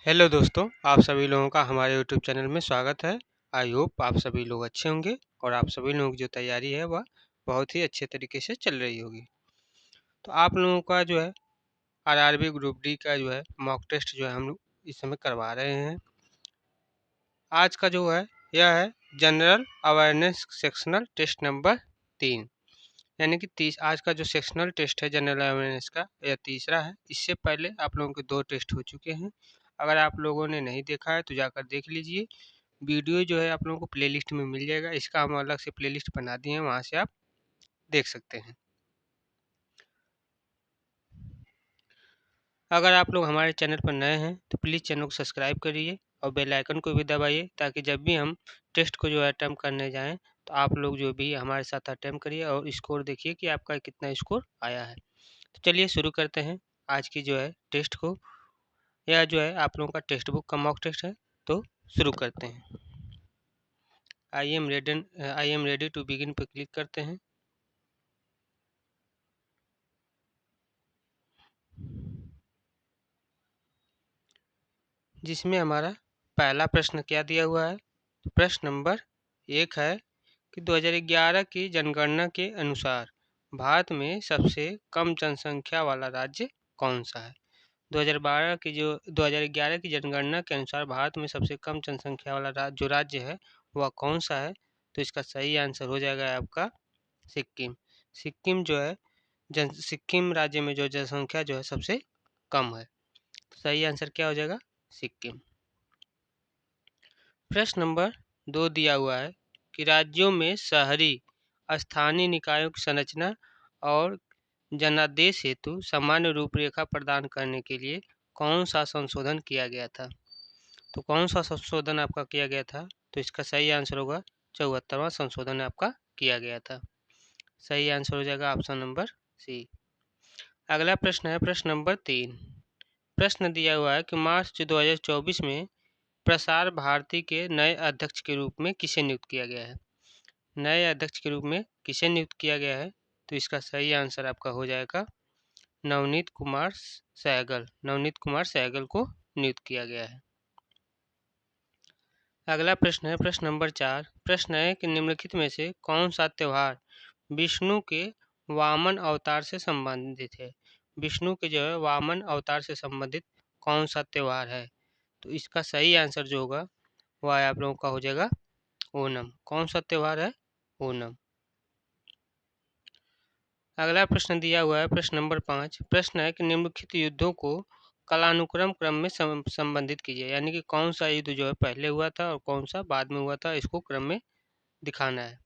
Hello दोस्तों, आप सभी लोगों का हमारे यूट्यूब चैनल में स्वागत है। आई होप आप सभी लोग अच्छे होंगे और आप सभी लोगों की जो तैयारी है वह बहुत ही अच्छे तरीके से चल रही होगी। तो आप लोगों का जो है आरआरबी ग्रुप डी का जो है मॉक टेस्ट जो है हम लोग इस समय करवा रहे हैं। आज का जो है यह है general awareness sectional test number 3, यानी कि आज का जो सेक्शनल टेस्ट है जनरल अवेयरनेस का यह तीसरा है। इससे पहले आप लोगों के 2 टेस्ट हो चुके हैं। अगर आप लोगों ने नहीं देखा है तो जाकर देख लीजिए। वीडियो जो है आप लोगों को प्लेलिस्ट में मिल जाएगा। इसका हम अलग से प्लेलिस्ट बना दिए हैं, वहाँ से आप देख सकते हैं। अगर आप लोग हमारे चैनल पर नए हैं तो प्लीज़ चैनल को सब्सक्राइब करिए और बेल आइकन को भी दबाइए, ताकि जब भी हम टेस्ट को जो है अटैम्प्ट करने जाएं तो आप लोग जो भी हमारे साथ अटैम्प्ट करिए और स्कोर देखिए कि आपका कितना स्कोर आया है। तो चलिए शुरू करते हैं आज की जो है टेस्ट को। यह जो है आप लोगों का टेक्स्ट बुक का मॉक टेस्ट है, तो शुरू करते हैं। I am ready to begin पर क्लिक करते हैं। जिसमें हमारा पहला प्रश्न क्या दिया हुआ है। तो प्रश्न नंबर 1 है कि 2011 की जनगणना के अनुसार भारत में सबसे कम जनसंख्या वाला राज्य कौन सा है। 2011 की जनगणना के अनुसार भारत में सबसे कम जनसंख्या वाला जो राज्य है वह कौन सा है। तो इसका सही आंसर हो जाएगा आपका सिक्किम। सिक्किम जो है सिक्किम राज्य में जो जनसंख्या जो है सबसे कम है। तो सही आंसर क्या हो जाएगा, सिक्किम। प्रश्न नंबर 2 दिया हुआ है कि राज्यों में शहरी स्थानीय निकायों की संरचना और जनादेश हेतु सामान्य रूपरेखा प्रदान करने के लिए कौन सा संशोधन किया गया था। तो कौन सा संशोधन आपका किया गया था। तो इसका सही आंसर होगा 74वां संशोधन आपका किया गया था। सही आंसर हो जाएगा ऑप्शन नंबर सी। अगला प्रश्न है प्रश्न नंबर 3। प्रश्न दिया हुआ है कि मार्च 2024 में प्रसार भारती के नए अध्यक्ष के रूप में किसे नियुक्त किया गया है। नए अध्यक्ष के रूप में किसे नियुक्त किया गया है। तो इसका सही आंसर आपका हो जाएगा नवनीत कुमार सहगल। नवनीत कुमार सहगल को नियुक्त किया गया है। अगला प्रश्न है प्रश्न नंबर 4। प्रश्न है कि निम्नलिखित में से कौन सा त्यौहार विष्णु के वामन अवतार से संबंधित है। विष्णु के जो है वामन अवतार से संबंधित कौन सा त्यौहार है। तो इसका सही आंसर जो होगा वह आप लोगों का हो जाएगा ओणम। कौन सा त्यौहार है, ओणम। अगला प्रश्न दिया हुआ है प्रश्न नंबर 5। प्रश्न है कि निम्नलिखित युद्धों को कालानुक्रम क्रम में संबंधित कीजिए, यानी कि कौन सा युद्ध जो है पहले हुआ था और कौन सा बाद में हुआ था, इसको क्रम में दिखाना है।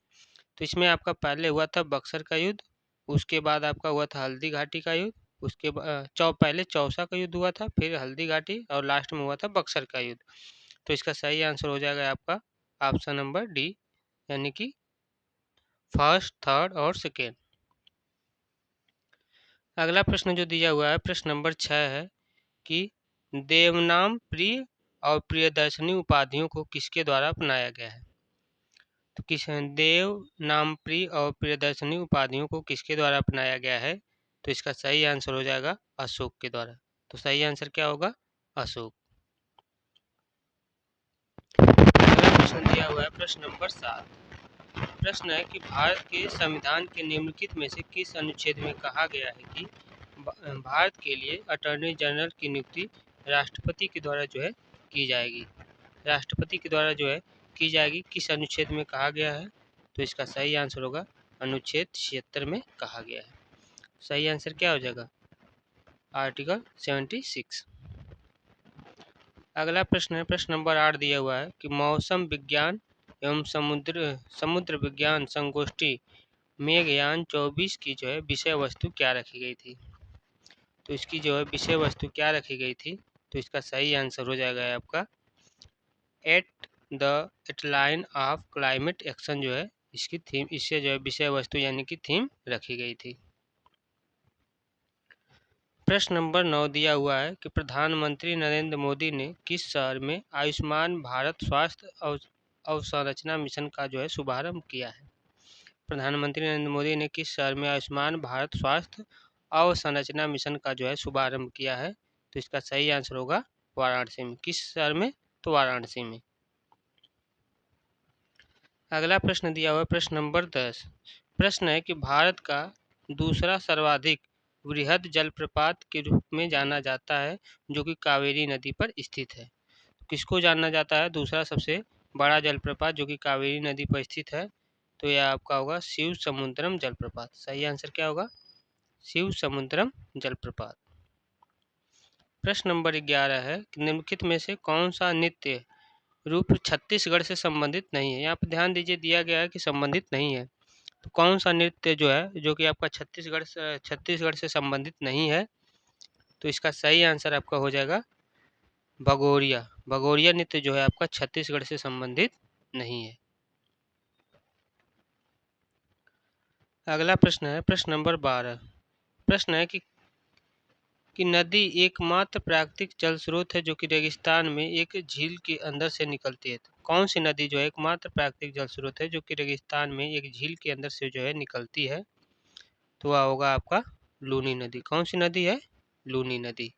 तो इसमें आपका पहले हुआ था बक्सर का युद्ध, उसके बाद आपका हुआ था हल्दी घाटी का युद्ध, उसके पहले चौसा का युद्ध हुआ था, फिर हल्दी घाटी और लास्ट में हुआ था बक्सर का युद्ध। तो इसका सही आंसर हो जाएगा आपका ऑप्शन नंबर डी, यानी कि फर्स्ट, थर्ड और सेकेंड। अगला प्रश्न जो दिया हुआ है प्रश्न नंबर 6 है कि देवनाम प्रिय और प्रियदर्शनी उपाधियों को किसके द्वारा अपनाया गया है। तो किस देव नाम प्रिय और प्रियदर्शनी उपाधियों को किसके द्वारा अपनाया गया है। तो इसका सही आंसर हो जाएगा अशोक के द्वारा। तो सही आंसर क्या होगा, अशोक। अगला प्रश्न दिया हुआ है प्रश्न नंबर 7। प्रश्न है कि भारत के संविधान के निम्नलिखित में से किस अनुच्छेद में कहा गया है कि भारत के लिए अटॉर्नी जनरल की नियुक्ति राष्ट्रपति के द्वारा जो है की जाएगी। राष्ट्रपति के द्वारा जो है की जाएगी, किस अनुच्छेद में कहा गया है। तो इसका सही आंसर होगा अनुच्छेद 76 में कहा गया है। सही आंसर क्या हो जाएगा, आर्टिकल 76। अगला प्रश्न है प्रश्न नंबर 8 दिया हुआ है कि मौसम विज्ञान एवं समुद्र विज्ञान संगोष्ठी मेघयान 24 की जो है विषय वस्तु क्या रखी गई थी। तो इसकी जो है विषय वस्तु क्या रखी गई थी। तो इसका सही आंसर हो जाएगा आपका at the outline of climate action जो है इसकी थीम, इससे जो है विषय वस्तु यानी कि थीम रखी गई थी। प्रश्न नंबर 9 दिया हुआ है कि प्रधानमंत्री नरेंद्र मोदी ने किस शहर में आयुष्मान भारत स्वास्थ्य अवसंरचना मिशन का जो है शुभारंभ किया है। प्रधानमंत्री नरेंद्र मोदी ने किस शहर में आयुष्मान भारत स्वास्थ्य अवसंरचना मिशन का जो है शुभारंभ किया है। तो इसका सही आंसर होगा वाराणसी में। किस शहर में? तो वाराणसी में। अगला प्रश्न दिया हुआ है प्रश्न नंबर 10। प्रश्न है कि भारत का दूसरा सर्वाधिक वृहद जलप्रपात के रूप में जाना जाता है जो कि कावेरी नदी पर स्थित है। किसको जाना जाता है दूसरा सबसे बड़ा जलप्रपात जो कि कावेरी नदी पर स्थित है? तो यह आपका होगा शिव समुद्रम जलप्रपात। सही आंसर क्या होगा? शिव समुद्रम जलप्रपात। प्रश्न नंबर 11 है कि निम्नलिखित में से कौन सा नृत्य रूप छत्तीसगढ़ से संबंधित नहीं है? यहाँ पर ध्यान दीजिए, दिया गया है कि संबंधित नहीं है, तो कौन सा नृत्य जो है जो कि आपका छत्तीसगढ़ से संबंधित नहीं है? तो इसका सही आंसर आपका हो जाएगा भगोरिया। भगोरिया नृत्य जो है आपका छत्तीसगढ़ से संबंधित नहीं है। अगला प्रश्न है प्रश्न नंबर 12। प्रश्न है कि नदी एकमात्र प्राकृतिक जल स्रोत है जो कि रेगिस्तान में एक झील के अंदर से निकलती है। तो कौन सी नदी जो है एकमात्र प्राकृतिक जल स्रोत है जो कि रेगिस्तान में एक झील के अंदर से जो है निकलती है? तो वह होगा आपका लूनी नदी। कौन सी नदी है? लूनी नदी।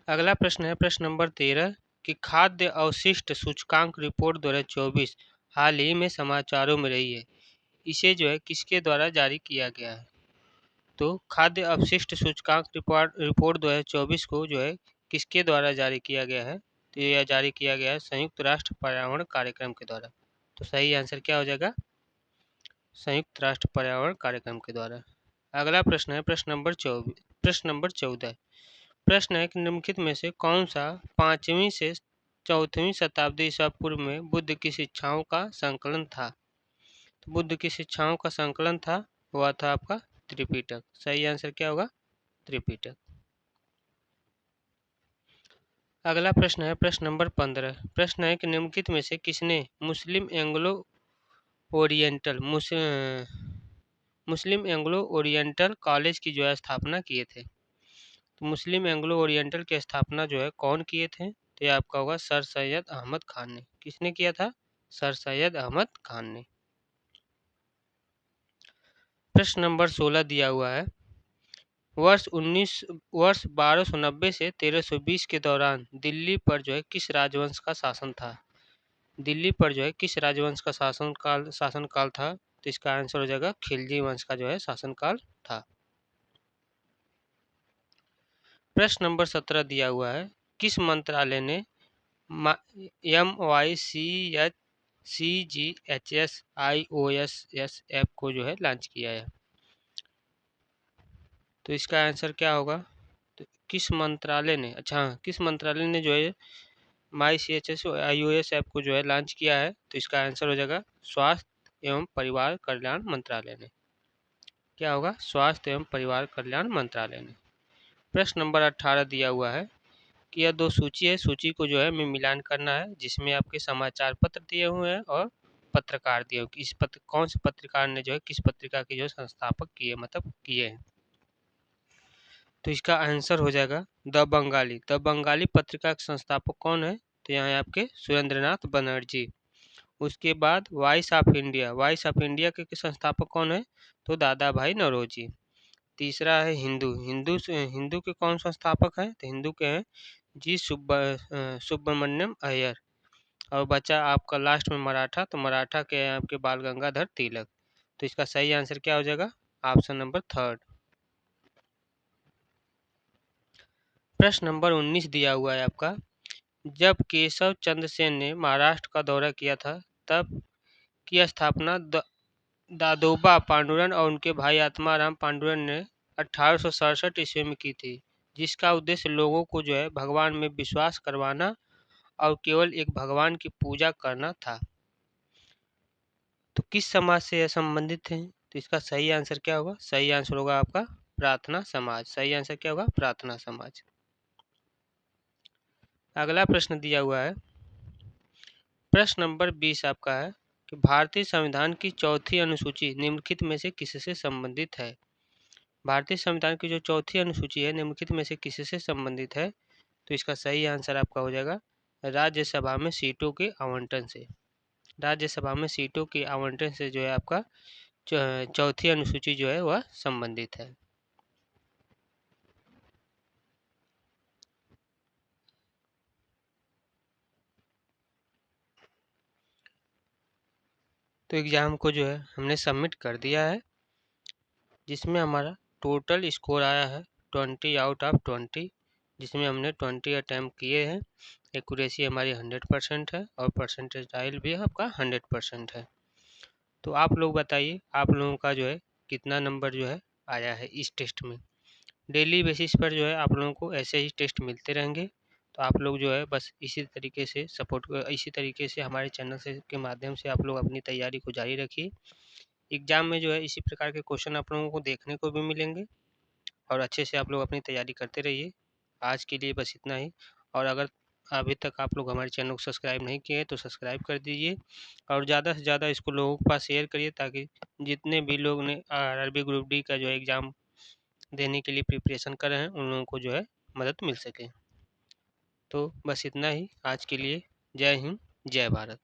अगला प्रश्न है प्रश्न नंबर 13 कि खाद्य अवशिष्ट सूचकांक रिपोर्ट 2024 हाल ही में समाचारों में रही है, इसे जो है किसके द्वारा जारी किया गया है? तो खाद्य अपशिष्ट सूचकांक रिपोर्ट 2024 को जो है किसके द्वारा जारी किया गया है? तो यह जारी किया गया है संयुक्त राष्ट्र पर्यावरण कार्यक्रम के द्वारा। तो सही आंसर क्या हो जाएगा? संयुक्त राष्ट्र पर्यावरण कार्यक्रम के द्वारा। अगला प्रश्न है प्रश्न नंबर 14। प्रश्न है कि निम्नलिखित में से कौन सा 5वीं से 4वीं शताब्दी ईसा पूर्व में बुद्ध की शिक्षाओं का संकलन था? तो बुद्ध की शिक्षाओं का संकलन था वह था आपका त्रिपिटक। सही आंसर क्या होगा? त्रिपिटक। अगला प्रश्न है प्रश्न नंबर 15। प्रश्न है कि निम्नलिखित में से किसने मुस्लिम एंग्लो ओरिएंटल कॉलेज की जो है स्थापना किए थे? तो मुस्लिम एंग्लो ओरिएंटल की स्थापना जो है कौन किए थे? तो ये आपका होगा सर सैयद अहमद खान ने। किसने किया था? सर सैयद अहमद खान ने। प्रश्न नंबर 16 दिया हुआ है वर्ष 1290 से 1320 के दौरान दिल्ली पर जो है किस राजवंश का शासन था? दिल्ली पर जो है किस राजवंश का शासनकाल था? तो इसका आंसर हो जाएगा खिलजी वंश का जो है शासनकाल था। प्रश्न नंबर 17 दिया हुआ है किस मंत्रालय ने MYCGHSIOSS ऐप को जो है लॉन्च किया है? तो इसका आंसर क्या होगा? तो किस मंत्रालय ने किस मंत्रालय ने जो है MyCHSIOS ऐप को जो है लॉन्च किया है? तो इसका आंसर हो जाएगा स्वास्थ्य एवं परिवार कल्याण मंत्रालय ने। क्या होगा? स्वास्थ्य एवं परिवार कल्याण मंत्रालय ने। प्रश्न नंबर 18 दिया हुआ है कि यह दो सूची है, सूची को जो है हमें मिलान करना है जिसमें आपके समाचार पत्र दिए हुए हैं और पत्रकार दिए हुए। कौन से पत्रकार ने जो है किस पत्रिका के जो संस्थापक किए हैं? तो इसका आंसर हो जाएगा द बंगाली। द बंगाली पत्रिका के संस्थापक कौन है? तो यहाँ है आपके सुरेंद्रनाथ बनर्जी। उसके बाद voice of India. Voice of India के संस्थापक कौन है? तो दादा भाई नौरोजी। तीसरा है हिंदू। हिंदू के कौन संस्थापक हैं? तो हिंदू के हैं जी सुब्रमण्यम अय्यर। और बचा आपका लास्ट में मराठा। तो मराठा के हैं आपके बाल गंगाधर तिलक। तो इसका सही आंसर क्या हो जाएगा? Option number 3। प्रश्न नंबर 19 दिया हुआ है आपका जब केशव चंद्र सेन ने महाराष्ट्र का दौरा किया था तब की स्थापना दादोबा पांडुरंग और उनके भाई आत्माराम पांडुरंग ने 1867 ईस्वी में की थी, जिसका उद्देश्य लोगों को जो है भगवान में विश्वास करवाना और केवल एक भगवान की पूजा करना था। तो किस समाज से यह संबंधित है? तो इसका सही आंसर क्या होगा? सही आंसर होगा आपका प्रार्थना समाज। सही आंसर क्या होगा? प्रार्थना समाज। अगला प्रश्न दिया हुआ है प्रश्न नंबर 20 आपका है कि भारतीय संविधान की चौथी अनुसूची निम्नलिखित में से किससे संबंधित है? भारतीय संविधान की जो चौथी अनुसूची है निम्नलिखित में से किससे संबंधित है? तो इसका सही आंसर आपका हो जाएगा राज्यसभा में सीटों के आवंटन से। राज्यसभा में सीटों के आवंटन से जो है आपका चौथी अनुसूची जो है वह संबंधित है। तो एग्ज़ाम को जो है हमने सबमिट कर दिया है, जिसमें हमारा टोटल स्कोर आया है 20/20, जिसमें हमने 20 अटैम्प्ट किए हैं। एक्यूरेसी हमारी 100% है और परसेंटाइल भी आपका 100% है। तो आप लोग बताइए, आप लोगों का जो है कितना नंबर जो है आया है इस टेस्ट में। डेली बेसिस पर जो है आप लोगों को ऐसे ही टेस्ट मिलते रहेंगे। तो आप लोग जो है बस इसी तरीके से इसी तरीके से हमारे चैनल से के माध्यम से आप लोग अपनी तैयारी को जारी रखिए। एग्ज़ाम में जो है इसी प्रकार के क्वेश्चन आप लोगों को देखने को भी मिलेंगे और अच्छे से आप लोग अपनी तैयारी करते रहिए। आज के लिए बस इतना ही। और अगर अभी तक आप लोग हमारे चैनल को सब्सक्राइब नहीं किए हैं तो सब्सक्राइब कर दीजिए और ज़्यादा से ज़्यादा इसको लोगों के पास शेयर करिए, ताकि जितने भी लोग ने आरआरबी ग्रुप डी का जो है एग्ज़ाम देने के लिए प्रिपरेशन कर रहे हैं उन लोगों को जो है मदद मिल सके। तो बस इतना ही आज के लिए। जय हिंद, जय भारत।